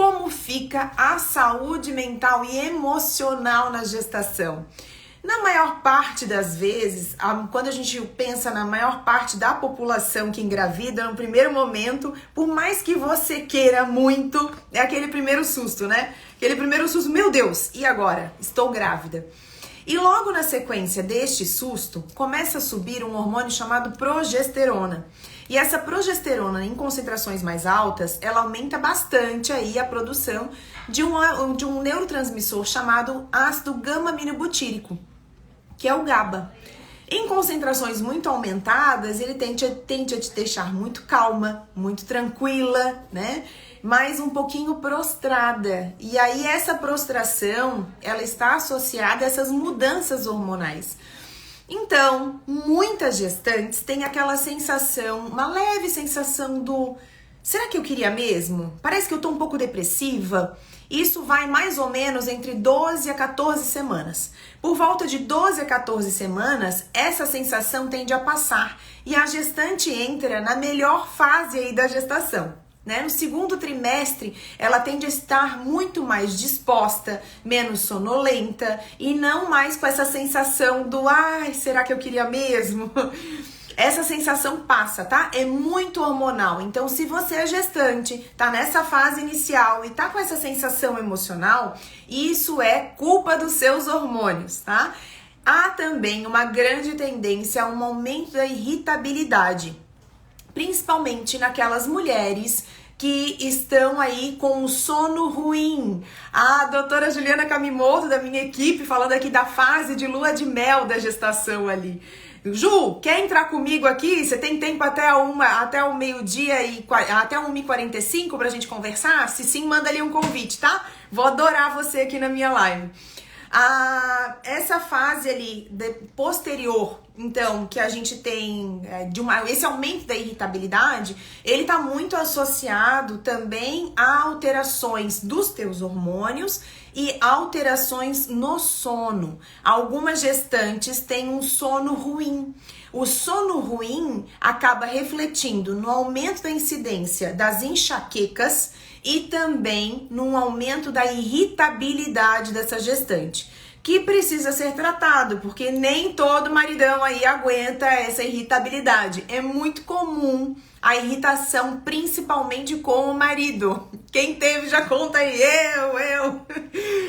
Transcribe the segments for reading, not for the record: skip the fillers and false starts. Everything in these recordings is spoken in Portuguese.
como fica a saúde mental e emocional na gestação? Na maior parte das vezes, quando a gente pensa na maior parte da população que engravida, no primeiro momento, por mais que você queira muito, é aquele primeiro susto, né? Aquele primeiro susto, meu Deus, e agora? Estou grávida. E logo na sequência deste susto, começa a subir um hormônio chamado progesterona. E essa progesterona, em concentrações mais altas, ela aumenta bastante aí a produção de um neurotransmissor chamado ácido gama-aminobutírico, que é o GABA. Em concentrações muito aumentadas, ele tende a te deixar muito calma, muito tranquila, né? Mas um pouquinho prostrada. E aí essa prostração, ela está associada a essas mudanças hormonais. Então, muitas gestantes têm aquela sensação, uma leve sensação do... Será que eu queria mesmo? Parece que eu tô um pouco depressiva. Isso vai mais ou menos entre 12 a 14 semanas. Por volta de 12 a 14 semanas, essa sensação tende a passar e a gestante entra na melhor fase aí da gestação. Né? No segundo trimestre, ela tende a estar muito mais disposta, menos sonolenta e não mais com essa sensação do ai, será que eu queria mesmo? Essa sensação passa, tá? É muito hormonal. Então, se você é gestante, tá nessa fase inicial e tá com essa sensação emocional, isso é culpa dos seus hormônios, tá? Há também uma grande tendência a um aumento da irritabilidade, principalmente naquelas mulheres que estão aí com o sono ruim. A doutora Juliana Camimoto, da minha equipe, falando aqui da fase de lua de mel da gestação ali. Ju, quer entrar comigo aqui? Você tem tempo até o meio-dia e até 1h45 pra gente conversar? Se sim, manda ali um convite, tá? Vou adorar você aqui na minha live. Essa fase ali posterior, então, que a gente tem esse aumento da irritabilidade, ele tá muito associado também a alterações dos teus hormônios e alterações no sono. Algumas gestantes têm um sono ruim. O sono ruim acaba refletindo no aumento da incidência das enxaquecas e também no aumento da irritabilidade dessa gestante, que precisa ser tratado, porque nem todo maridão aí aguenta essa irritabilidade. É muito comum a irritação, principalmente com o marido. Quem teve já conta aí, eu.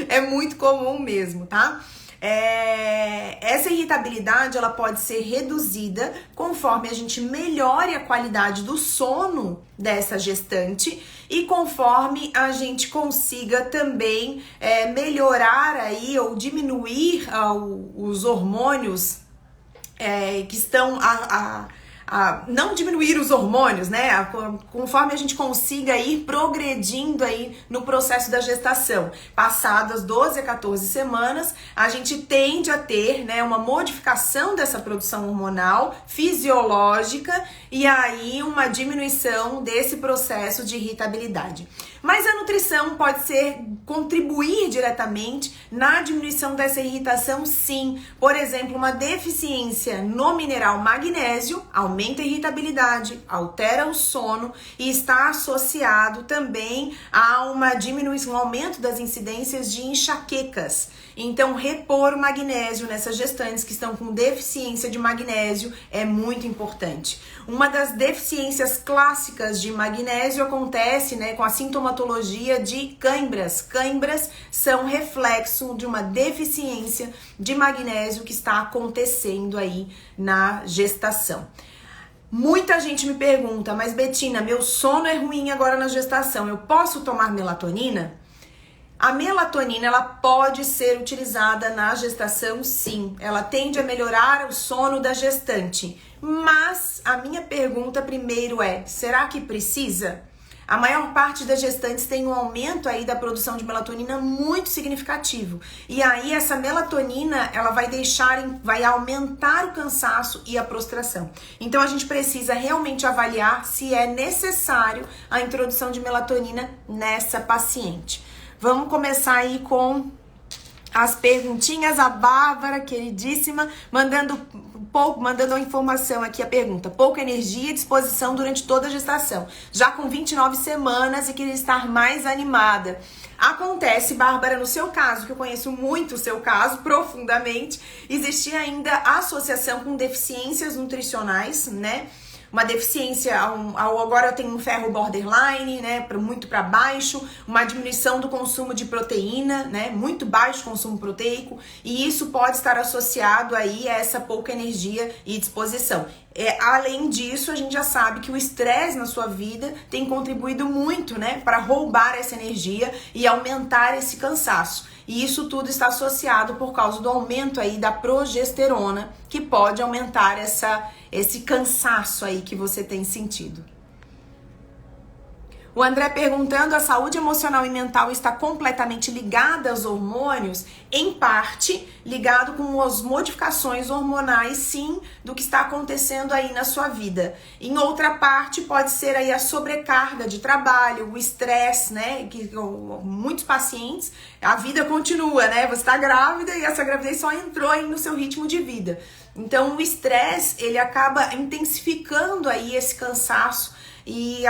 É muito comum mesmo, tá? Essa irritabilidade, ela pode ser reduzida conforme a gente melhore a qualidade do sono dessa gestante e conforme a gente consiga também melhorar aí ou diminuir os hormônios que estão não diminuir os hormônios, né? Conforme a gente consiga ir progredindo aí no processo da gestação. Passadas 12 a 14 semanas, a gente tende a ter, né, uma modificação dessa produção hormonal fisiológica e aí uma diminuição desse processo de irritabilidade. Mas a nutrição pode contribuir diretamente na diminuição dessa irritação, sim. Por exemplo, uma deficiência no mineral magnésio aumenta a irritabilidade, altera o sono e está associado também a uma diminuição, um aumento das incidências de enxaquecas. Então, repor o magnésio nessas gestantes que estão com deficiência de magnésio é muito importante. Uma das deficiências clássicas de magnésio acontece, né, com a sintomatologia de cãibras. Cãibras são reflexo de uma deficiência de magnésio que está acontecendo aí na gestação. Muita gente me pergunta, mas Betina, meu sono é ruim agora na gestação, eu posso tomar melatonina? A melatonina, ela pode ser utilizada na gestação, sim. Ela tende a melhorar o sono da gestante. Mas a minha pergunta primeiro é, será que precisa? A maior parte das gestantes tem um aumento aí da produção de melatonina muito significativo. E aí essa melatonina, ela vai aumentar o cansaço e a prostração. Então a gente precisa realmente avaliar se é necessário a introdução de melatonina nessa paciente. Vamos começar aí com as perguntinhas. A Bárbara, queridíssima, mandando mandando uma informação aqui, a pergunta. Pouca energia e disposição durante toda a gestação. Já com 29 semanas e queria estar mais animada. Acontece, Bárbara, no seu caso, que eu conheço muito o seu caso, profundamente, existia ainda associação com deficiências nutricionais, né? Uma deficiência, agora eu tenho um ferro borderline, né, muito para baixo, uma diminuição do consumo de proteína, né, muito baixo consumo proteico, e isso pode estar associado aí a essa pouca energia e disposição. Além disso, a gente já sabe que o estresse na sua vida tem contribuído muito, né, para roubar essa energia e aumentar esse cansaço. E isso tudo está associado por causa do aumento aí da progesterona, que pode aumentar esse cansaço aí que você tem sentido. O André perguntando, a saúde emocional e mental está completamente ligada aos hormônios? Em parte, ligado com as modificações hormonais, sim, do que está acontecendo aí na sua vida. Em outra parte, pode ser aí a sobrecarga de trabalho, o estresse, né? Que muitos pacientes, a vida continua, né? Você está grávida e essa gravidez só entrou aí no seu ritmo de vida. Então, o estresse, ele acaba intensificando aí esse cansaço e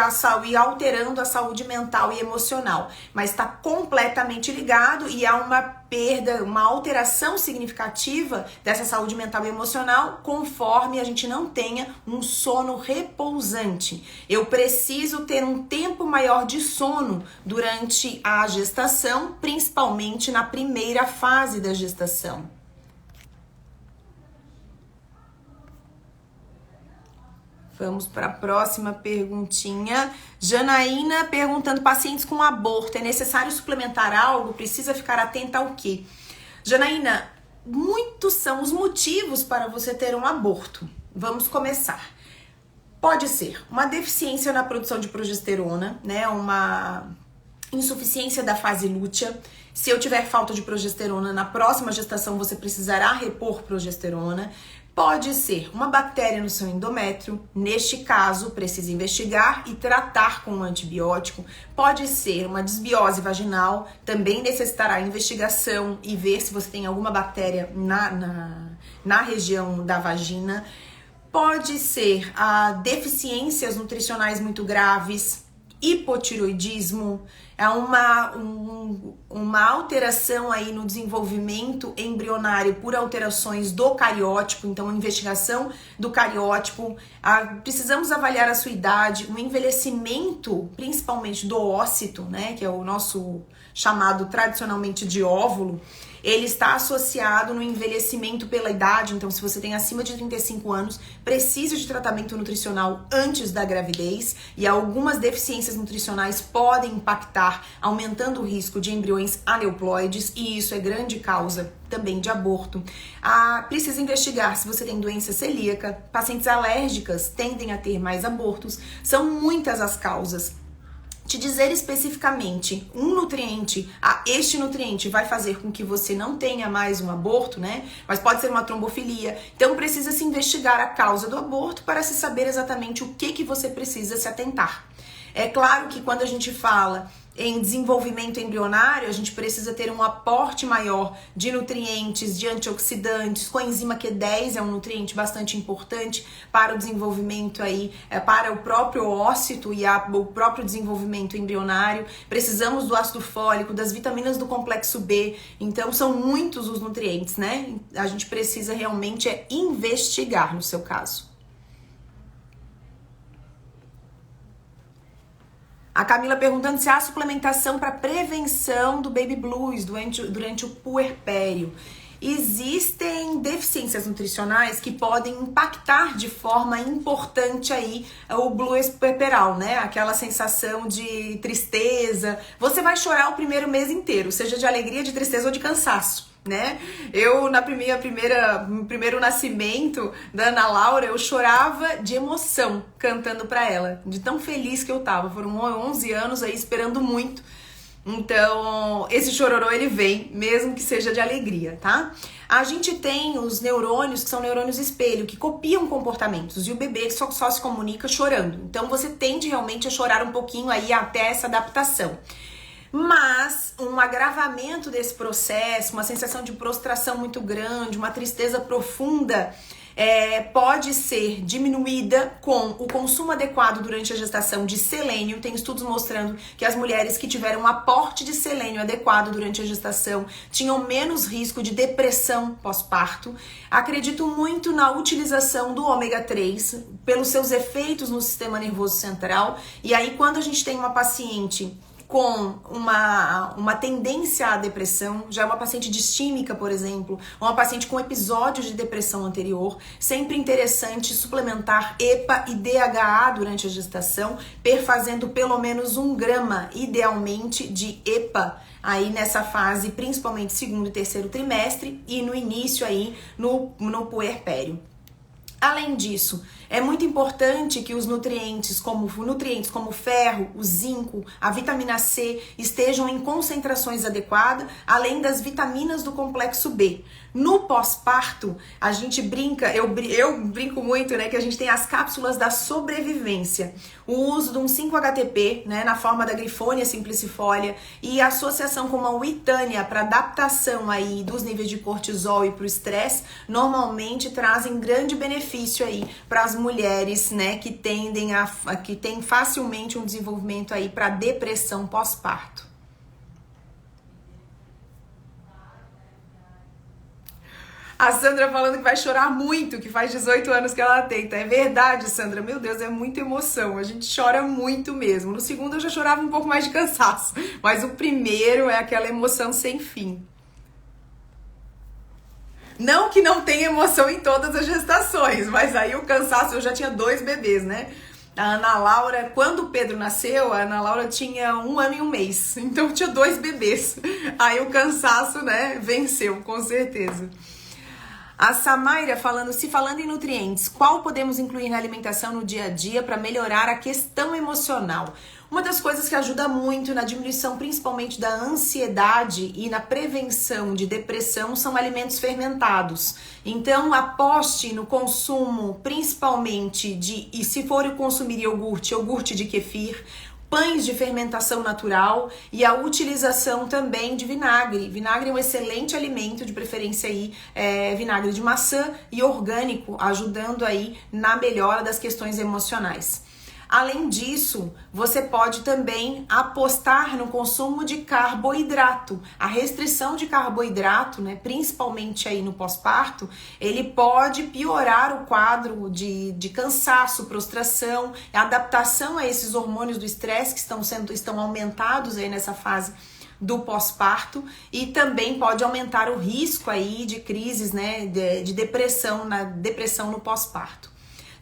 alterando a saúde mental e emocional, mas está completamente ligado e há uma perda, uma alteração significativa dessa saúde mental e emocional conforme a gente não tenha um sono repousante. Eu preciso ter um tempo maior de sono durante a gestação, principalmente na primeira fase da gestação. Vamos para a próxima perguntinha. Janaína perguntando, pacientes com aborto, é necessário suplementar algo? Precisa ficar atenta ao quê? Janaína, muitos são os motivos para você ter um aborto. Vamos começar. Pode ser uma deficiência na produção de progesterona, né? Uma insuficiência da fase lútea. Se eu tiver falta de progesterona, na próxima gestação você precisará repor progesterona. Pode ser uma bactéria no seu endométrio, neste caso precisa investigar e tratar com um antibiótico. Pode ser uma desbiose vaginal, também necessitará investigação e ver se você tem alguma bactéria na região da vagina. Pode ser deficiências nutricionais muito graves, hipotiroidismo, é uma alteração aí no desenvolvimento embrionário por alterações do cariótipo, então a investigação do cariótipo, precisamos avaliar a sua idade, o envelhecimento, principalmente do ócito, né, que é o nosso chamado tradicionalmente de óvulo, ele está associado no envelhecimento pela idade, então se você tem acima de 35 anos, precisa de tratamento nutricional antes da gravidez e algumas deficiências nutricionais podem impactar, aumentando o risco de embriões aneuploides e isso é grande causa também de aborto. Precisa investigar se você tem doença celíaca, pacientes alérgicas tendem a ter mais abortos, são muitas as causas. Te dizer especificamente um nutriente, este nutriente vai fazer com que você não tenha mais um aborto, né? Mas pode ser uma trombofilia. Então precisa se investigar a causa do aborto para se saber exatamente o que você precisa se atentar. É claro que quando a gente fala em desenvolvimento embrionário, a gente precisa ter um aporte maior de nutrientes, de antioxidantes, coenzima Q10 é um nutriente bastante importante para o desenvolvimento aí, para o próprio ócito e o próprio desenvolvimento embrionário. Precisamos do ácido fólico, das vitaminas do complexo B, então são muitos os nutrientes, né? A gente precisa realmente investigar no seu caso. A Camila perguntando se há suplementação para prevenção do baby blues durante o puerpério. Existem deficiências nutricionais que podem impactar de forma importante aí o blues puerperal, né? Aquela sensação de tristeza. Você vai chorar o primeiro mês inteiro, seja de alegria, de tristeza ou de cansaço, né? Eu, no primeiro nascimento da Ana Laura, eu chorava de emoção cantando pra ela, de tão feliz que eu tava. Foram 11 anos aí esperando muito. Então, esse chororô ele vem, mesmo que seja de alegria, tá? A gente tem os neurônios, que são neurônios espelho, que copiam comportamentos, e o bebê só se comunica chorando. Então, você tende realmente a chorar um pouquinho aí até essa adaptação. Mas um agravamento desse processo, uma sensação de prostração muito grande, uma tristeza profunda, pode ser diminuída com o consumo adequado durante a gestação de selênio. Tem estudos mostrando que as mulheres que tiveram um aporte de selênio adequado durante a gestação tinham menos risco de depressão pós-parto. Acredito muito na utilização do ômega 3 pelos seus efeitos no sistema nervoso central. E aí, quando a gente tem uma paciente com uma tendência à depressão, já é uma paciente distímica, por exemplo, ou uma paciente com episódio de depressão anterior, sempre interessante suplementar EPA e DHA durante a gestação, perfazendo pelo menos 1 grama, idealmente, de EPA, aí nessa fase, principalmente segundo e terceiro trimestre, e no início aí, no puerpério. Além disso, é muito importante que os nutrientes como o ferro, o zinco, a vitamina C estejam em concentrações adequadas, além das vitaminas do complexo B. No pós-parto, a gente brinca, eu brinco muito, né, que a gente tem as cápsulas da sobrevivência. O uso de um 5-HTP, né, na forma da Grifônia simplicifolia, e a associação com uma Witânia para adaptação aí dos níveis de cortisol e para o estresse, normalmente trazem grande benefício aí para as mulheres, né, que têm facilmente um desenvolvimento aí para depressão pós-parto. A Sandra falando que vai chorar muito, que faz 18 anos que ela tenta. É verdade, Sandra. Meu Deus, é muita emoção. A gente chora muito mesmo. No segundo eu já chorava um pouco mais de cansaço. Mas o primeiro é aquela emoção sem fim. Não que não tenha emoção em todas as gestações, mas aí o cansaço, eu já tinha 2 bebês, né? A Ana Laura, quando o Pedro nasceu, a Ana Laura tinha 1 ano e 1 mês. Então tinha 2 bebês. Aí o cansaço, né, venceu, com certeza. A Samaira falando em nutrientes, qual podemos incluir na alimentação no dia a dia para melhorar a questão emocional? Uma das coisas que ajuda muito na diminuição principalmente da ansiedade e na prevenção de depressão são alimentos fermentados. Então aposte no consumo principalmente e se for consumir iogurte de kefir, pães de fermentação natural e a utilização também de vinagre. Vinagre é um excelente alimento, de preferência aí vinagre de maçã e orgânico, ajudando aí na melhora das questões emocionais. Além disso, você pode também apostar no consumo de carboidrato. A restrição de carboidrato, né, principalmente aí no pós-parto, ele pode piorar o quadro de cansaço, prostração, adaptação a esses hormônios do estresse que estão aumentados aí nessa fase do pós-parto, e também pode aumentar o risco aí de crises, né, de depressão no pós-parto.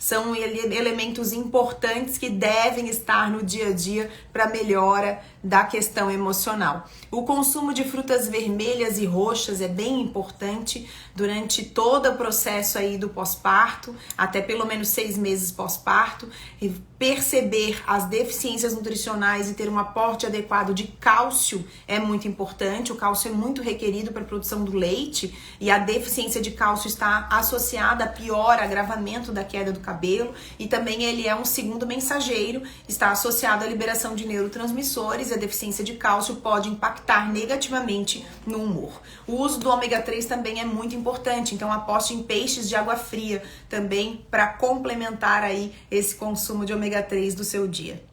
São elementos importantes que devem estar no dia a dia para melhora da questão emocional. O consumo de frutas vermelhas e roxas é bem importante durante todo o processo aí do pós-parto, até pelo menos 6 meses pós-parto, e perceber as deficiências nutricionais e ter um aporte adequado de cálcio é muito importante. O cálcio é muito requerido para a produção do leite e a deficiência de cálcio está associada a pior agravamento da queda do cabelo, e também ele é um segundo mensageiro, está associado à liberação de neurotransmissores, e a deficiência de cálcio pode impactar negativamente no humor. O uso do ômega 3 também é muito importante, então aposte em peixes de água fria também para complementar aí esse consumo de ômega 3 do seu dia.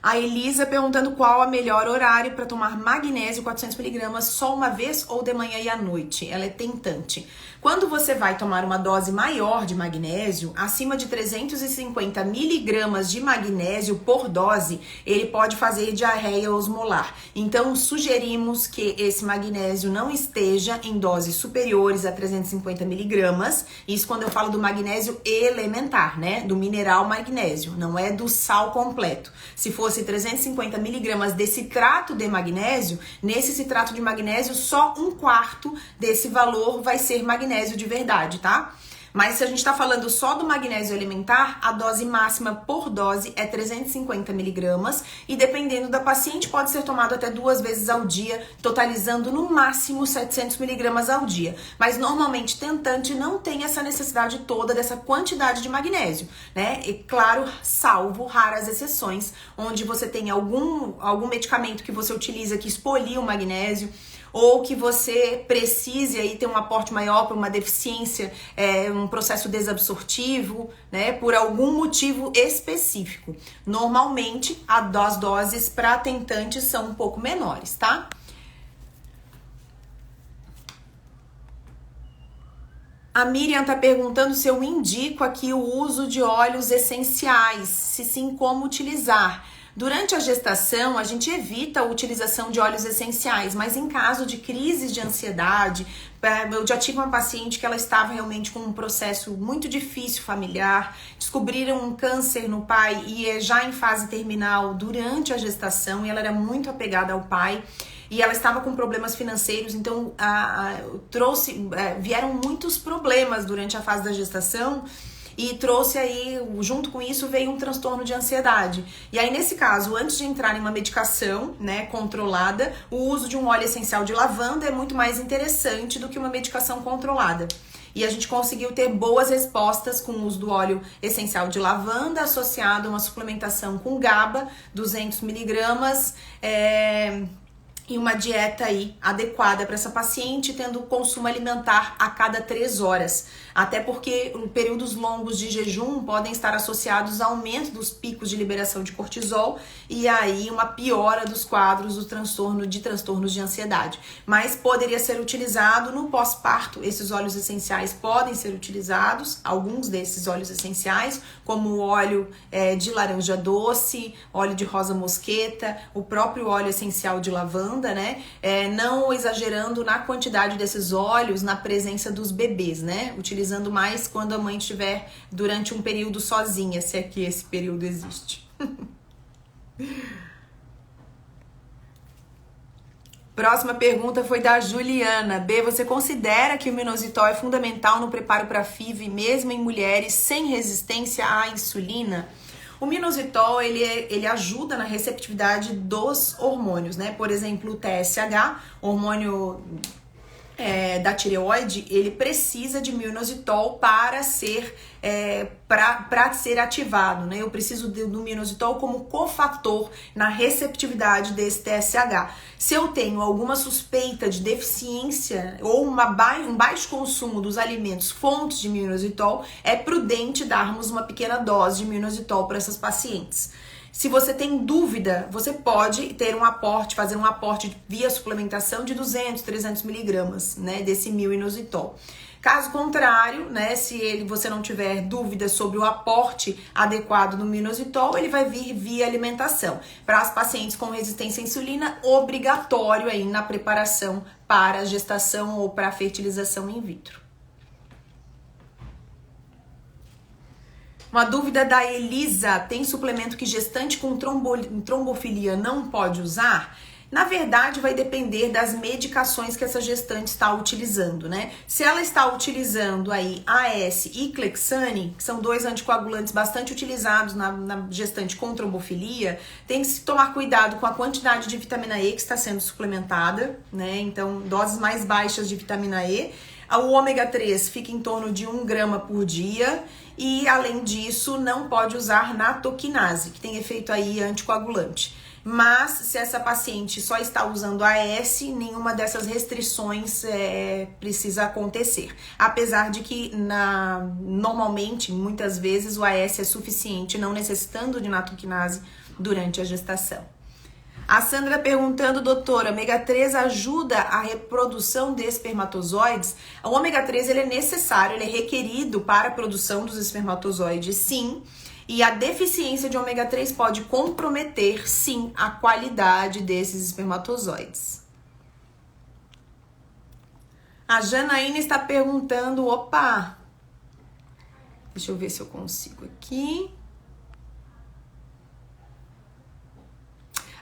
A Elisa perguntando qual o melhor horário para tomar magnésio 400mg só uma vez ou de manhã e à noite. Ela é tentante. Quando você vai tomar uma dose maior de magnésio, acima de 350mg de magnésio por dose, ele pode fazer diarreia osmolar. Então, sugerimos que esse magnésio não esteja em doses superiores a 350mg. Isso quando eu falo do magnésio elementar, né? Do mineral magnésio, não é do sal completo. Se fosse 350mg de citrato de magnésio, nesse citrato de magnésio, só 1/4 desse valor vai ser magnésio de verdade, tá? Mas se a gente tá falando só do magnésio alimentar, a dose máxima por dose é 350mg e dependendo da paciente pode ser tomado até 2 vezes ao dia, totalizando no máximo 700mg ao dia. Mas normalmente tentante não tem essa necessidade toda dessa quantidade de magnésio, né? E claro, salvo raras exceções, onde você tem algum medicamento que você utiliza que expolia o magnésio, ou que você precise aí ter um aporte maior para uma deficiência, um processo desabsortivo, né, por algum motivo específico. Normalmente, as doses para tentantes são um pouco menores, tá? A Miriam tá perguntando se eu indico aqui o uso de óleos essenciais, se sim, como utilizar. Durante a gestação, a gente evita a utilização de óleos essenciais, mas em caso de crises de ansiedade, eu já tive uma paciente que ela estava realmente com um processo muito difícil familiar, descobriram um câncer no pai e já em fase terminal durante a gestação, e ela era muito apegada ao pai. E ela estava com problemas financeiros, então vieram muitos problemas durante a fase da gestação e trouxe aí, junto com isso, veio um transtorno de ansiedade. E aí, nesse caso, antes de entrar em uma medicação, né, controlada, o uso de um óleo essencial de lavanda é muito mais interessante do que uma medicação controlada. E a gente conseguiu ter boas respostas com o uso do óleo essencial de lavanda associado a uma suplementação com GABA, 200 miligramas, e uma dieta aí adequada para essa paciente, tendo consumo alimentar a cada 3 horas. Até porque períodos longos de jejum podem estar associados ao aumento dos picos de liberação de cortisol e aí uma piora dos quadros do transtornos de ansiedade. Mas poderia ser utilizado no pós-parto. Esses óleos essenciais podem ser utilizados, alguns desses óleos essenciais, como o óleo de laranja doce, óleo de rosa mosqueta, o próprio óleo essencial de lavanda, né? Não exagerando na quantidade desses óleos na presença dos bebês, né? Utilizando mais quando a mãe estiver durante um período sozinha, se é que esse período existe. Próxima pergunta foi da Juliana. B, você considera que o minoxidil é fundamental no preparo para FIV, mesmo em mulheres sem resistência à insulina? O minoxidil, ele ajuda na receptividade dos hormônios, né? Por exemplo, o TSH, hormônio da tireoide, ele precisa de minoxidil para ser ativado, né? Eu preciso do minoxidil como cofator na receptividade desse TSH. Se eu tenho alguma suspeita de deficiência ou um baixo consumo dos alimentos fontes de minoxidil, é prudente darmos uma pequena dose de minoxidil para essas pacientes. Se você tem dúvida, você pode ter fazer um aporte via suplementação de 200, 300 miligramas, né, desse minoxidil. Caso contrário, né, se você não tiver dúvida sobre o aporte adequado do minoxidil, ele vai vir via alimentação. Para as pacientes com resistência à insulina, obrigatório aí na preparação para a gestação ou para a fertilização in vitro. Uma dúvida da Elisa: tem suplemento que gestante com trombofilia não pode usar? Na verdade, vai depender das medicações que essa gestante está utilizando, né? Se ela está utilizando aí AS e Clexane, que são 2 anticoagulantes bastante utilizados na gestante com trombofilia, tem que se tomar cuidado com a quantidade de vitamina E que está sendo suplementada, né? Então, doses mais baixas de vitamina E. O ômega 3 fica em torno de 1 grama por dia e, além disso, não pode usar natoquinase, que tem efeito aí anticoagulante. Mas, se essa paciente só está usando AS, nenhuma dessas restrições precisa acontecer. Apesar de que, normalmente, muitas vezes, o AS é suficiente, não necessitando de natoquinase durante a gestação. A Sandra perguntando: doutora, ômega 3 ajuda a reprodução de espermatozoides? O ômega 3 ele é necessário, ele é requerido para a produção dos espermatozoides, sim. E a deficiência de ômega 3 pode comprometer, sim, a qualidade desses espermatozoides. A Janaína está perguntando, deixa eu ver se eu consigo aqui.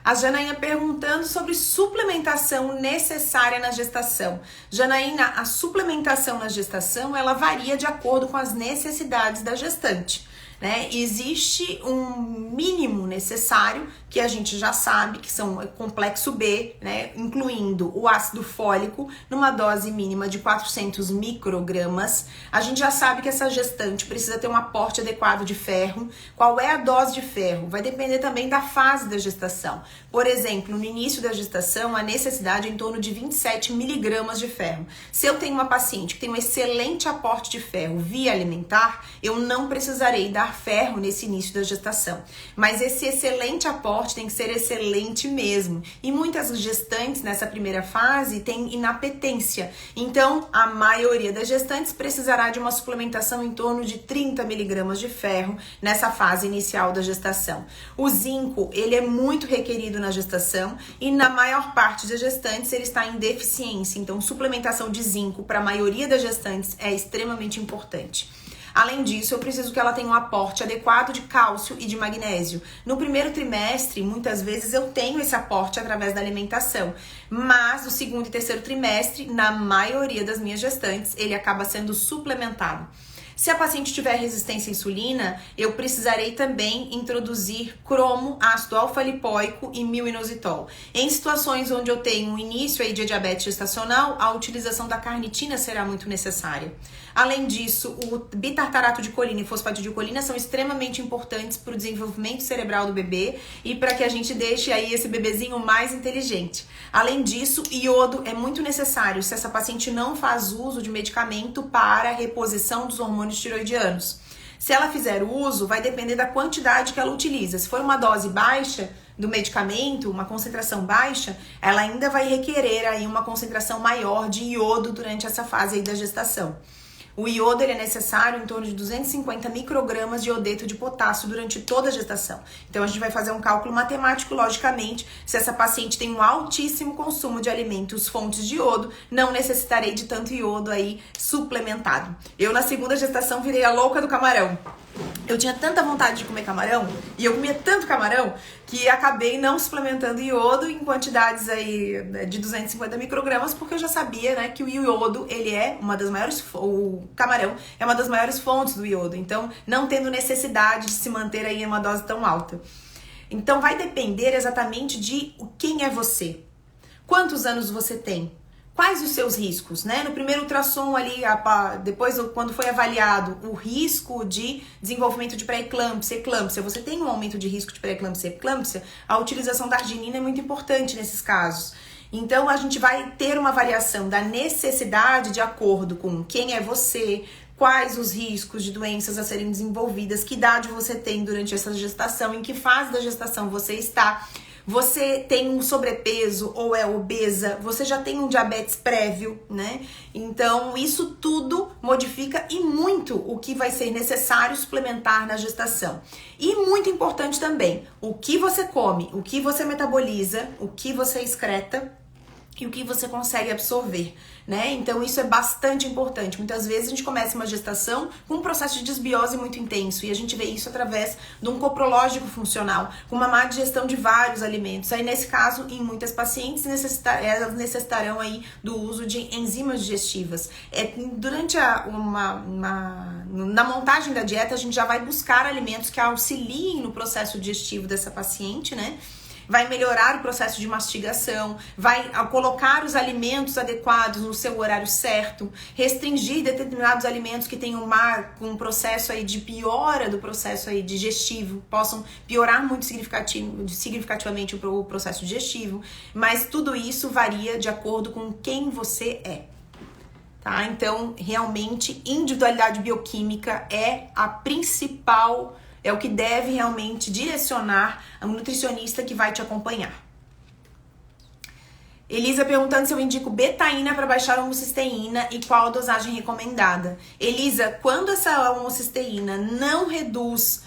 A Janaína perguntando sobre suplementação necessária na gestação. Janaína, a suplementação na gestação, ela varia de acordo com as necessidades da gestante, né? Existe um mínimo necessário, que a gente já sabe que são complexo B, né, incluindo o ácido fólico, numa dose mínima de 400 microgramas. A gente já sabe que essa gestante precisa ter um aporte adequado de ferro. Qual é a dose de ferro? Vai depender também da fase da gestação. Por exemplo, no início da gestação, a necessidade é em torno de 27 miligramas de ferro. Se eu tenho uma paciente que tem um excelente aporte de ferro via alimentar, eu não precisarei dar ferro nesse início da gestação. Mas esse excelente aporte tem que ser excelente mesmo. E muitas gestantes nessa primeira fase têm inapetência. Então, a maioria das gestantes precisará de uma suplementação em torno de 30 miligramas de ferro nessa fase inicial da gestação. O zinco, ele é muito requerido na gestação e na maior parte das gestantes ele está em deficiência. Então, suplementação de zinco para a maioria das gestantes é extremamente importante. Além disso, eu preciso que ela tenha um aporte adequado de cálcio e de magnésio. No primeiro trimestre, muitas vezes eu tenho esse aporte através da alimentação, mas no segundo e terceiro trimestre, na maioria das minhas gestantes, ele acaba sendo suplementado. Se a paciente tiver resistência à insulina, eu precisarei também introduzir cromo, ácido alfa-lipoico e mil-inositol. Em situações onde eu tenho um início aí de diabetes gestacional, a utilização da carnitina será muito necessária. Além disso, o bitartarato de colina e fosfatidilcolina são extremamente importantes para o desenvolvimento cerebral do bebê e para que a gente deixe aí esse bebezinho mais inteligente. Além disso, iodo é muito necessário se essa paciente não faz uso de medicamento para a reposição dos hormônios tiroidianos. Se ela fizer uso, vai depender da quantidade que ela utiliza. Se for uma dose baixa do medicamento, uma concentração baixa, ela ainda vai requerer aí uma concentração maior de iodo durante essa fase aí da gestação. O iodo ele é necessário em torno de 250 microgramas de iodeto de potássio durante toda a gestação. Então, a gente vai fazer um cálculo matemático, logicamente, se essa paciente tem um altíssimo consumo de alimentos fontes de iodo, não necessitarei de tanto iodo aí suplementado. Eu, na segunda gestação, virei a louca do camarão. Eu tinha tanta vontade de comer camarão, e eu comia tanto camarão, que acabei não suplementando iodo em quantidades aí de 250 microgramas, porque eu já sabia, né, que o iodo, ele é uma das maiores, o camarão é uma das maiores fontes do iodo, então não tendo necessidade de se manter aí em uma dose tão alta. Então vai depender exatamente de quem é você, quantos anos você tem, quais os seus riscos, né? No primeiro ultrassom ali, depois quando foi avaliado o risco de desenvolvimento de pré-eclâmpsia, eclâmpsia, você tem um aumento de risco de pré-eclâmpsia e eclâmpsia, a utilização da arginina é muito importante nesses casos. Então, a gente vai ter uma variação da necessidade de acordo com quem é você, quais os riscos de doenças a serem desenvolvidas, que idade você tem durante essa gestação, em que fase da gestação você está. Você tem um sobrepeso ou é obesa, você já tem um diabetes prévio, né? Então, isso tudo modifica e muito o que vai ser necessário suplementar na gestação. E muito importante também, o que você come, o que você metaboliza, o que você excreta e o que você consegue absorver, né? Então isso é bastante importante. Muitas vezes a gente começa uma gestação com um processo de desbiose muito intenso e a gente vê isso através de um coprológico funcional, com uma má digestão de vários alimentos. Aí nesse caso, em muitas pacientes, elas necessitarão aí do uso de enzimas digestivas. Durante na montagem da dieta, a gente já vai buscar alimentos que auxiliem no processo digestivo dessa paciente, né? Vai melhorar o processo de mastigação, vai colocar os alimentos adequados no seu horário certo, restringir determinados alimentos que tenham um processo aí de piora do processo aí digestivo, possam piorar muito significativamente o processo digestivo, mas tudo isso varia de acordo com quem você é. Tá? Então, realmente, individualidade bioquímica é a principal, é o que deve realmente direcionar a nutricionista que vai te acompanhar. Elisa perguntando se eu indico betaína para baixar a homocisteína e qual a dosagem recomendada. Elisa, quando essa homocisteína não reduz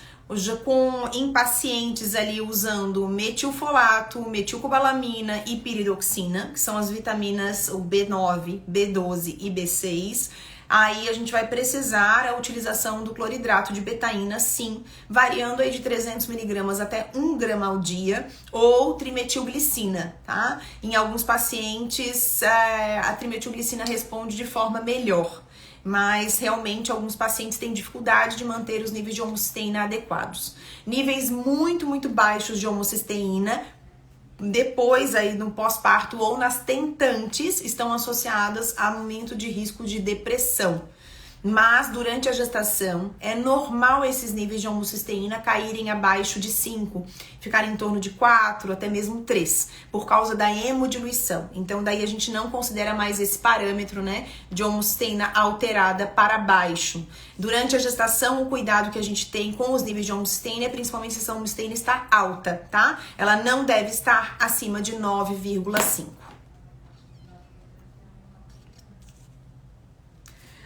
em pacientes ali usando metilfolato, metilcobalamina e piridoxina, que são as vitaminas o B9, B12 e B6, aí a gente vai precisar a utilização do cloridrato de betaína, sim, variando aí de 300 mg até 1 grama ao dia, ou trimetilglicina, tá? Em alguns pacientes, a trimetilglicina responde de forma melhor. mas realmente alguns pacientes têm dificuldade de manter os níveis de homocisteína adequados. Níveis muito baixos de homocisteína, depois aí no pós-parto ou nas tentantes, estão associadas a aumento de risco de depressão. Mas durante a gestação é normal esses níveis de homocisteína caírem abaixo de 5, ficarem em torno de 4, até mesmo 3, por causa da hemodiluição. Então daí a gente não considera mais esse parâmetro, né, de homocisteína alterada para baixo. Durante a gestação, o cuidado que a gente tem com os níveis de homocisteína é principalmente se essa homocisteína está alta, tá? Ela não deve estar acima de 9,5.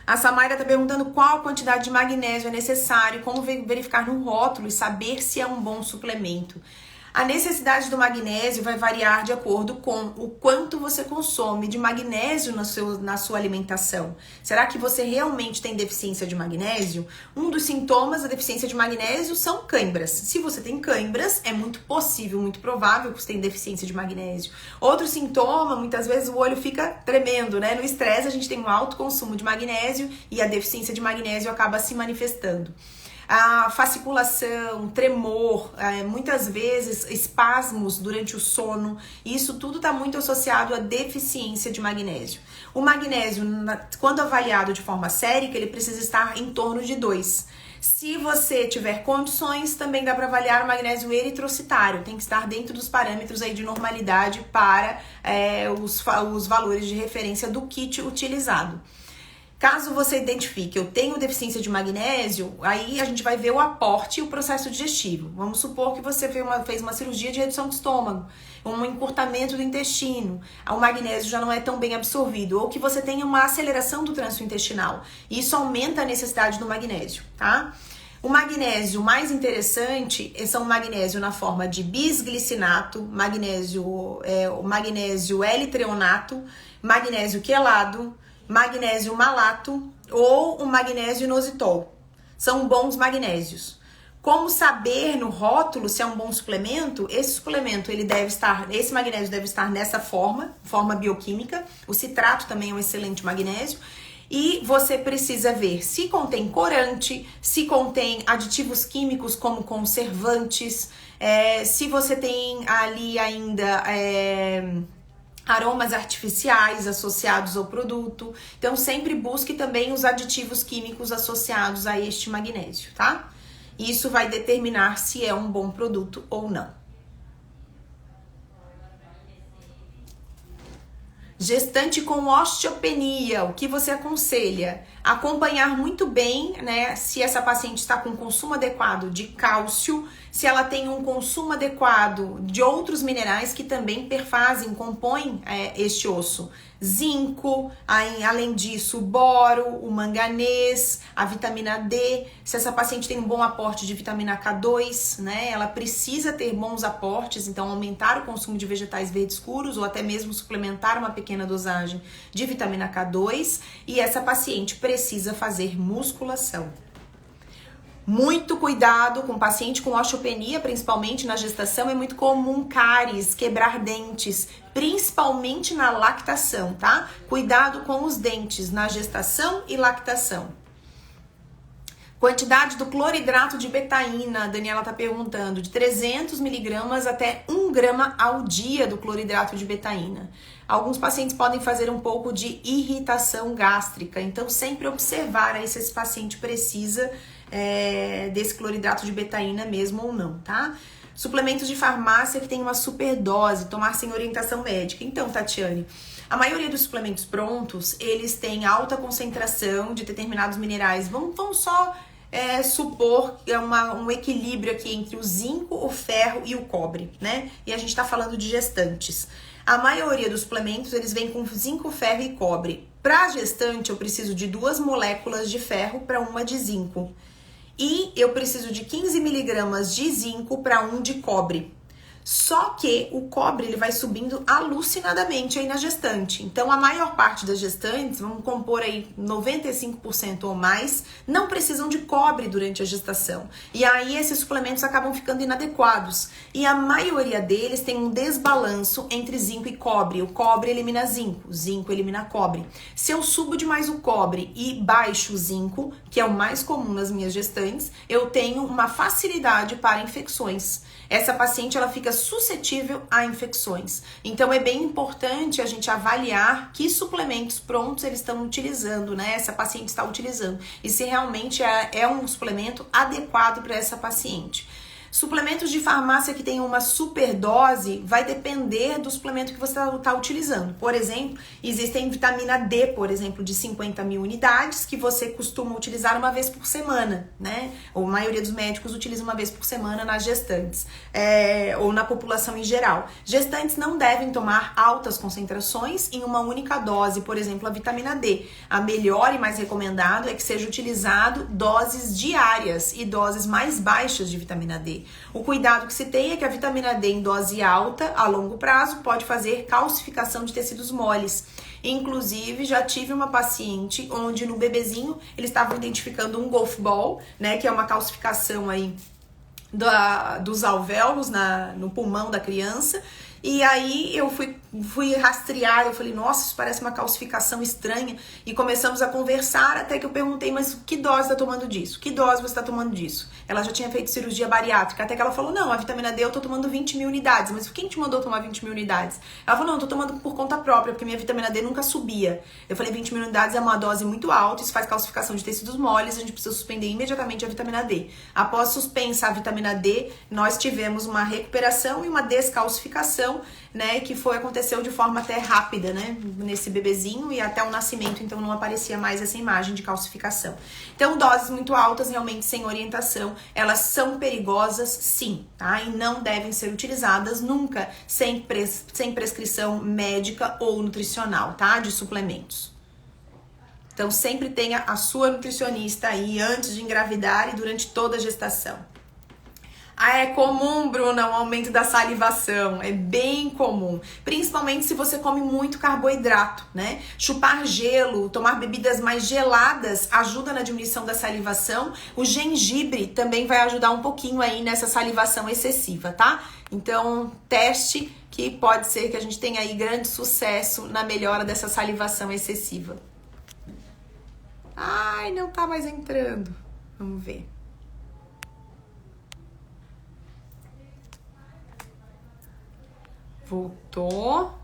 A Samaira está perguntando qual quantidade de magnésio é necessário, como verificar no rótulo e saber se é um bom suplemento. A necessidade do magnésio vai variar de acordo com o quanto você consome de magnésio na sua alimentação. Será que você realmente tem deficiência de magnésio? Um dos sintomas da deficiência de magnésio são cãibras. Se você tem cãibras, é muito possível, muito provável que você tenha deficiência de magnésio. Outro sintoma, muitas vezes o olho fica tremendo, né? No estresse a gente tem um alto consumo de magnésio e a deficiência de magnésio acaba se manifestando. A fasciculação, tremor, muitas vezes espasmos durante o sono, isso tudo está muito associado à deficiência de magnésio. O magnésio, quando avaliado de forma sérica, ele precisa estar em torno de 2. Se você tiver condições, também dá para avaliar o magnésio eritrocitário, tem que estar dentro dos parâmetros aí de normalidade para os valores de referência do kit utilizado. Caso você identifique, eu tenho deficiência de magnésio, aí a gente vai ver o aporte e o processo digestivo. Vamos supor que você fez uma cirurgia de redução do estômago, um encurtamento do intestino, o magnésio já não é tão bem absorvido, ou que você tenha uma aceleração do trânsito intestinal. Isso aumenta a necessidade do magnésio, tá? O magnésio mais interessante são o magnésio na forma de bisglicinato, o magnésio L-treonato, magnésio quelado, magnésio malato ou o magnésio inositol. São bons magnésios. Como saber no rótulo se é um bom suplemento? Esse suplemento, esse magnésio deve estar nessa forma bioquímica. O citrato também é um excelente magnésio. E você precisa ver se contém corante, se contém aditivos químicos como conservantes, se você tem ali ainda aromas artificiais associados ao produto. Então, sempre busque também os aditivos químicos associados a este magnésio, tá? Isso vai determinar se é um bom produto ou não. Gestante com osteopenia, o que você aconselha? Acompanhar muito bem, né, se essa paciente está com consumo adequado de cálcio, se ela tem um consumo adequado de outros minerais que também compõem este osso. Zinco, além disso, o boro, o manganês, a vitamina D. Se essa paciente tem um bom aporte de vitamina K2, né, ela precisa ter bons aportes, então aumentar o consumo de vegetais verdes escuros ou até mesmo suplementar uma pequena dosagem de vitamina K2. E essa paciente precisa fazer musculação. Muito cuidado com paciente com osteopenia, principalmente na gestação, é muito comum cáries, quebrar dentes, principalmente na lactação, tá? Cuidado com os dentes na gestação e lactação. Quantidade do cloridrato de betaína, a Daniela tá perguntando, de 300 miligramas até 1 grama ao dia do cloridrato de betaína. Alguns pacientes podem fazer um pouco de irritação gástrica, então sempre observar aí se esse paciente precisa desse cloridrato de betaína mesmo ou não, tá? Suplementos de farmácia que tem uma superdose, tomar sem orientação médica. Então, Tatiane, a maioria dos suplementos prontos, eles têm alta concentração de determinados minerais. Vamos só supor que é um equilíbrio aqui entre o zinco, o ferro e o cobre, né? E a gente tá falando de gestantes. A maioria dos suplementos, eles vêm com zinco, ferro e cobre. Para gestante, eu preciso de 2 moléculas de ferro para 1 de zinco. E eu preciso de 15 miligramas de zinco para 1 de cobre. Só que o cobre ele vai subindo alucinadamente aí na gestante. Então a maior parte das gestantes, vamos compor aí 95% ou mais, não precisam de cobre durante a gestação. E aí esses suplementos acabam ficando inadequados. E a maioria deles tem um desbalanço entre zinco e cobre. O cobre elimina zinco, o zinco elimina cobre. Se eu subo demais o cobre e baixo o zinco, que é o mais comum nas minhas gestantes, eu tenho uma facilidade para infecções. Essa paciente ela fica suscetível a infecções. Então é bem importante a gente avaliar que suplementos prontos eles estão utilizando, né? Essa paciente está utilizando. E se realmente é um suplemento adequado para essa paciente. Suplementos de farmácia que tem uma superdose vai depender do suplemento que você está utilizando. Por exemplo, existem vitamina D, por exemplo, de 50 mil unidades que você costuma utilizar uma vez por semana, né? Ou a maioria dos médicos utiliza uma vez por semana nas gestantes, ou na população em geral. Gestantes não devem tomar altas concentrações em uma única dose, por exemplo, a vitamina D. A melhor e mais recomendado é que seja utilizado doses diárias e doses mais baixas de vitamina D. O cuidado que se tem é que a vitamina D em dose alta, a longo prazo, pode fazer calcificação de tecidos moles. Inclusive, já tive uma paciente onde no bebezinho eles estavam identificando um golf ball, né, que é uma calcificação aí dos alvéolos no pulmão da criança. E aí eu fui rastrear, eu falei, nossa, isso parece uma calcificação estranha. E começamos a conversar até que eu perguntei, mas que dose tá tomando disso? Que dose você tá tomando disso? Ela já tinha feito cirurgia bariátrica, até que ela falou, não, a vitamina D eu tô tomando 20 mil unidades. Mas quem te mandou tomar 20 mil unidades? Ela falou, não, eu tô tomando por conta própria, porque minha vitamina D nunca subia. Eu falei, 20 mil unidades é uma dose muito alta, isso faz calcificação de tecidos moles, a gente precisa suspender imediatamente a vitamina D. Após suspensa a vitamina D, nós tivemos uma recuperação e uma descalcificação, né, que aconteceu de forma até rápida, né, nesse bebezinho e até o nascimento, então não aparecia mais essa imagem de calcificação. Então, doses muito altas, realmente sem orientação, elas são perigosas, sim, tá, e não devem ser utilizadas nunca sem prescrição médica ou nutricional, tá, de suplementos. Então, sempre tenha a sua nutricionista aí antes de engravidar e durante toda a gestação. Ah, é comum, Bruna, o aumento da salivação, é bem comum, principalmente se você come muito carboidrato, né? Chupar gelo, tomar bebidas mais geladas ajuda na diminuição da salivação. O gengibre também vai ajudar um pouquinho aí nessa salivação excessiva, tá? Então, teste que pode ser que a gente tenha aí grande sucesso na melhora dessa salivação excessiva. Ai, não tá mais entrando. Vamos ver. Voltou.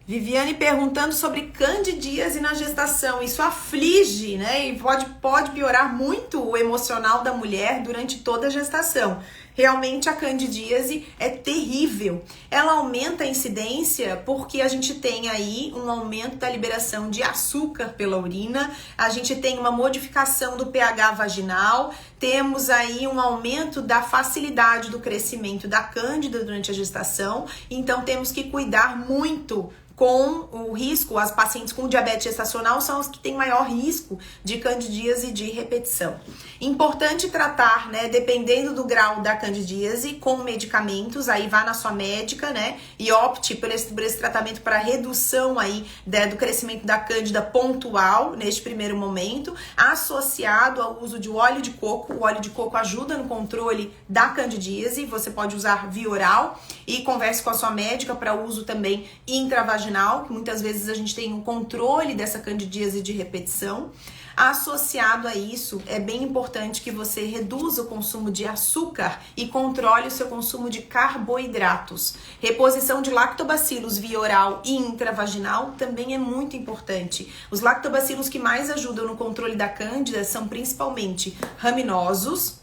Viviane perguntando sobre candidíase na gestação. Isso aflige, né? E pode piorar muito o emocional da mulher durante toda a gestação. Realmente a candidíase é terrível. Ela aumenta a incidência porque a gente tem aí um aumento da liberação de açúcar pela urina, a gente tem uma modificação do pH vaginal, temos aí um aumento da facilidade do crescimento da cândida durante a gestação, então temos que cuidar muito com o risco. As pacientes com diabetes gestacional são as que têm maior risco de candidíase de repetição. Importante tratar, né, dependendo do grau da candidíase, com medicamentos, aí vá na sua médica, né, e opte por esse tratamento para redução aí do crescimento da cândida pontual, neste primeiro momento, associado ao uso de óleo de coco. O óleo de coco ajuda no controle da candidíase, você pode usar via oral e converse com a sua médica para uso também intravaginal, que muitas vezes a gente tem um controle dessa candidíase de repetição. Associado a isso, é bem importante que você reduza o consumo de açúcar e controle o seu consumo de carboidratos. Reposição de lactobacilos via oral e intravaginal também é muito importante. Os lactobacilos que mais ajudam no controle da cândida são principalmente raminosos,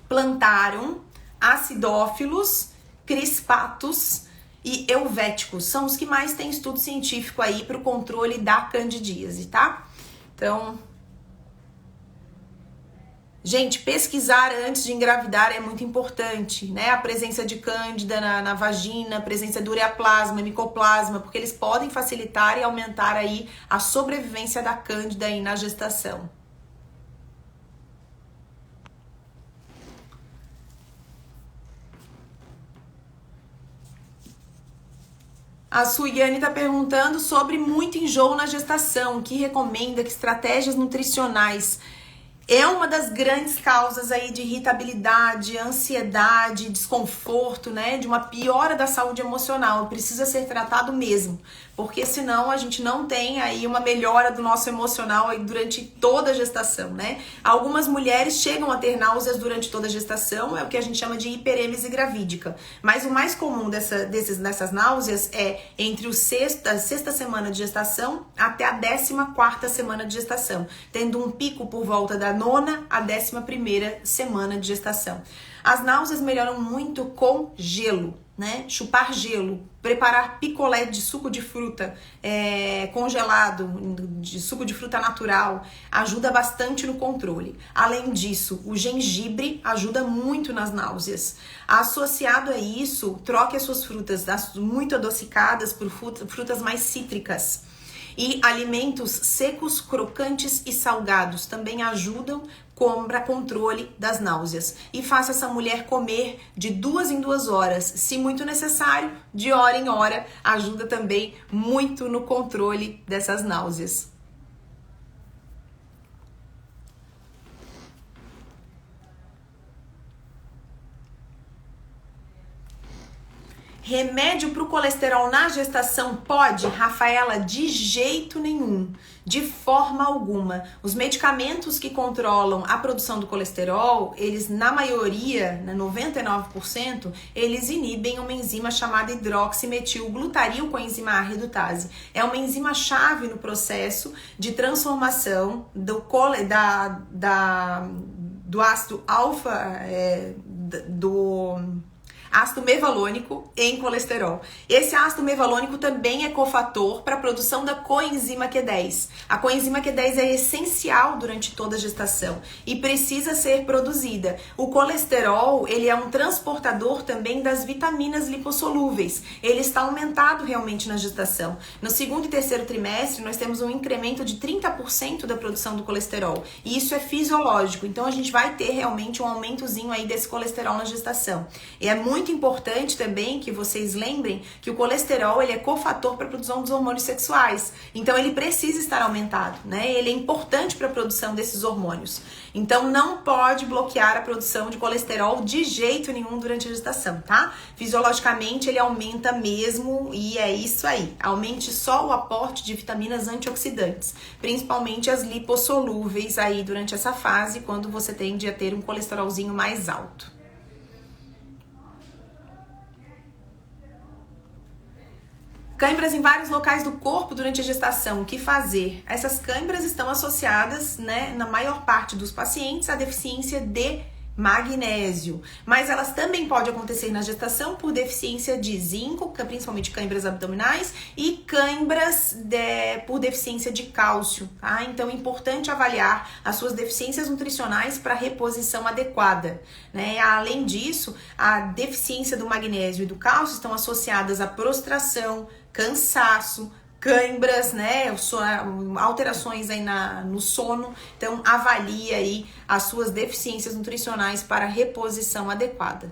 plantarum, acidófilos, crispatus e euvéticos. São os que mais têm estudo científico aí para o controle da candidíase, tá? Então, gente, pesquisar antes de engravidar é muito importante, né? A presença de cândida na vagina, a presença de ureaplasma, micoplasma, porque eles podem facilitar e aumentar aí a sobrevivência da cândida aí na gestação. A Suiane está perguntando sobre muito enjoo na gestação, que recomenda, que estratégias nutricionais. É uma das grandes causas aí de irritabilidade, ansiedade, desconforto, né? De uma piora da saúde emocional. Precisa ser tratado mesmo, porque senão a gente não tem aí uma melhora do nosso emocional aí durante toda a gestação, né? Algumas mulheres chegam a ter náuseas durante toda a gestação, é o que a gente chama de hiperêmese gravídica. Mas o mais comum dessas náuseas é entre a sexta semana de gestação até a 14ª semana de gestação, tendo um pico por volta da 9ª a 11ª semana de gestação. As náuseas melhoram muito com gelo, né? Chupar gelo, preparar picolé de suco de fruta congelado, de suco de fruta natural, ajuda bastante no controle. Além disso, o gengibre ajuda muito nas náuseas. Associado a isso, troque as suas frutas muito adocicadas por frutas mais cítricas. E alimentos secos, crocantes e salgados também ajudam para controle das náuseas. E faça essa mulher comer de 2 em 2 horas, se muito necessário, de hora em hora, ajuda também muito no controle dessas náuseas. Remédio para o colesterol na gestação pode? Rafaela, de jeito nenhum, de forma alguma. Os medicamentos que controlam a produção do colesterol, eles na maioria, 99%, eles inibem uma enzima chamada hidroximetilglutaril coenzima A redutase. É uma enzima chave no processo de transformação do ácido alfa, do ácido mevalônico em colesterol. Esse ácido mevalônico também é cofator para a produção da coenzima Q10. A coenzima Q10 é essencial durante toda a gestação e precisa ser produzida. O colesterol, ele é um transportador também das vitaminas lipossolúveis. Ele está aumentado realmente na gestação. No 2º e 3º trimestre, nós temos um incremento de 30% da produção do colesterol. E isso é fisiológico. Então, a gente vai ter realmente um aumentozinho aí desse colesterol na gestação. E é muito importante também que vocês lembrem que o colesterol, ele é cofator para a produção dos hormônios sexuais. Então, ele precisa estar aumentado, né? Ele é importante para a produção desses hormônios. Então, não pode bloquear a produção de colesterol de jeito nenhum durante a gestação, tá? Fisiologicamente, ele aumenta mesmo e é isso aí. Aumente só o aporte de vitaminas antioxidantes, principalmente as lipossolúveis aí durante essa fase, quando você tende a ter um colesterolzinho mais alto. Cãibras em vários locais do corpo durante a gestação, o que fazer? Essas cãibras estão associadas, né, na maior parte dos pacientes, à deficiência de magnésio, mas elas também podem acontecer na gestação por deficiência de zinco, principalmente cãibras abdominais, e cãibras por deficiência de cálcio, tá? Então é importante avaliar as suas deficiências nutricionais para reposição adequada, né? Além disso, a deficiência do magnésio e do cálcio estão associadas à prostração, cansaço, cãibras, né, alterações aí no sono. Então, avalie aí as suas deficiências nutricionais para reposição adequada.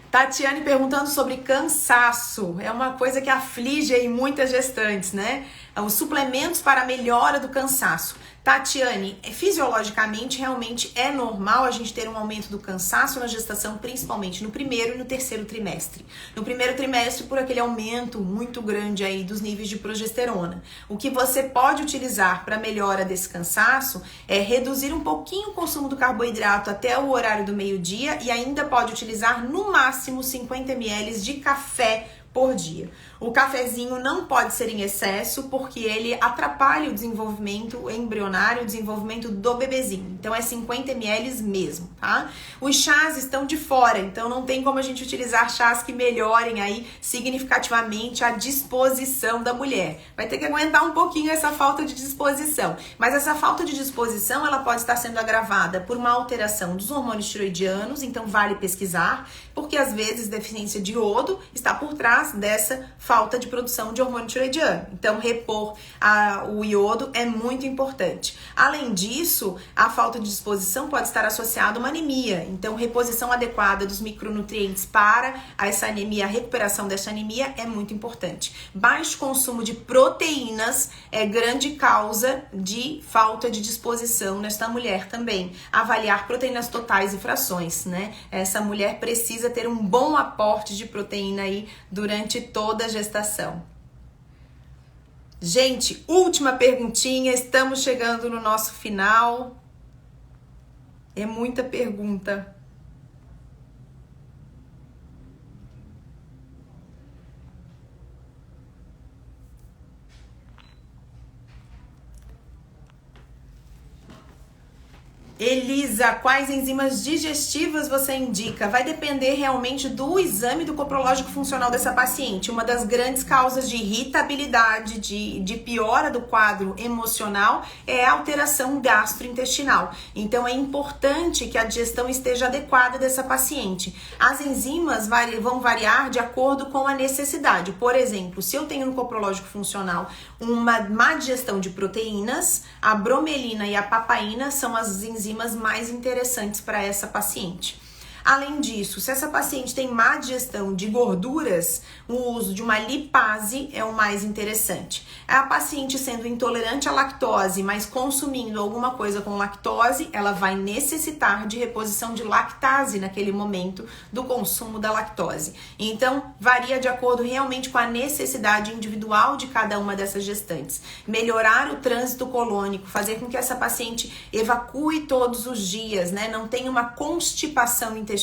Tatiane perguntando sobre cansaço. É uma coisa que aflige aí muitas gestantes, né? Os suplementos para a melhora do cansaço. Tatiane, fisiologicamente, realmente é normal a gente ter um aumento do cansaço na gestação, principalmente no 1º e no 3º trimestre. No 1º trimestre, por aquele aumento muito grande aí dos níveis de progesterona. O que você pode utilizar para melhora desse cansaço é reduzir um pouquinho o consumo do carboidrato até o horário do meio-dia e ainda pode utilizar no máximo 50 ml de café por dia. O cafezinho não pode ser em excesso porque ele atrapalha o desenvolvimento embrionário, o desenvolvimento do bebezinho. Então é 50 ml mesmo, tá? Os chás estão de fora, então não tem como a gente utilizar chás que melhorem aí significativamente a disposição da mulher. Vai ter que aguentar um pouquinho essa falta de disposição. Mas essa falta de disposição, ela pode estar sendo agravada por uma alteração dos hormônios tiroidianos, então vale pesquisar, porque às vezes deficiência de iodo está por trás dessa falta de produção de hormônio tiroidiano. Então, repor o iodo é muito importante. Além disso, a falta de disposição pode estar associada a uma anemia. Então, reposição adequada dos micronutrientes para essa anemia, a recuperação dessa anemia é muito importante. Baixo consumo de proteínas é grande causa de falta de disposição nesta mulher também. Avaliar proteínas totais e frações, né? Essa mulher precisa ter um bom aporte de proteína aí durante toda a gestação. Gente, última perguntinha, estamos chegando no nosso final. É muita pergunta. Elisa, quais enzimas digestivas você indica? Vai depender realmente do exame do coprológico funcional dessa paciente. Uma das grandes causas de irritabilidade, de piora do quadro emocional é a alteração gastrointestinal. Então é importante que a digestão esteja adequada dessa paciente. As enzimas vão variar de acordo com a necessidade. Por exemplo, se eu tenho no coprológico funcional uma má digestão de proteínas, a bromelina e a papaina são as enzimas mais interessantes para essa paciente. Além disso, se essa paciente tem má digestão de gorduras, o uso de uma lipase é o mais interessante. A paciente sendo intolerante à lactose, mas consumindo alguma coisa com lactose, ela vai necessitar de reposição de lactase naquele momento do consumo da lactose. Então, varia de acordo realmente com a necessidade individual de cada uma dessas gestantes. Melhorar o trânsito colônico, fazer com que essa paciente evacue todos os dias, né? Não tenha uma constipação intestinal,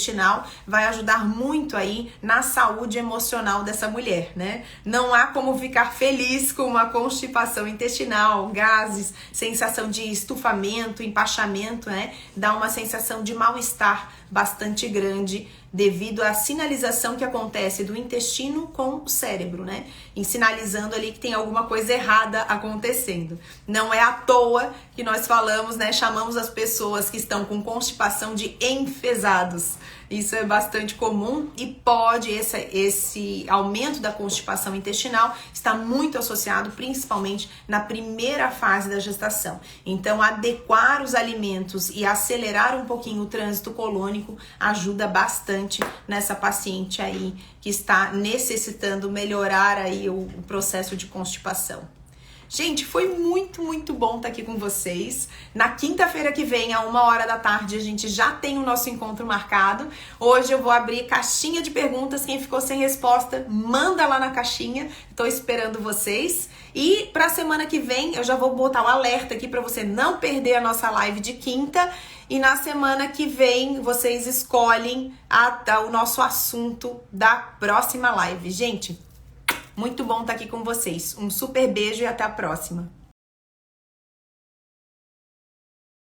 vai ajudar muito aí na saúde emocional dessa mulher, né? Não há como ficar feliz com uma constipação intestinal, gases, sensação de estufamento, empachamento, né? Dá uma sensação de mal-estar bastante grande devido à sinalização que acontece do intestino com o cérebro, né? E sinalizando ali que tem alguma coisa errada acontecendo. Não é à toa que nós falamos, né? Chamamos as pessoas que estão com constipação de enfesados. Isso é bastante comum e pode, esse aumento da constipação intestinal está muito associado principalmente na primeira fase da gestação. Então, adequar os alimentos e acelerar um pouquinho o trânsito colônico ajuda bastante nessa paciente aí que está necessitando melhorar aí o processo de constipação. Gente, foi muito, muito bom estar aqui com vocês. Na quinta-feira que vem, à 13h, a gente já tem o nosso encontro marcado. Hoje eu vou abrir caixinha de perguntas. Quem ficou sem resposta, manda lá na caixinha. Estou esperando vocês. E para a semana que vem, eu já vou botar um alerta aqui para você não perder a nossa live de quinta. E na semana que vem, vocês escolhem o nosso assunto da próxima live. Gente, muito bom estar aqui com vocês. Um super beijo e até a próxima.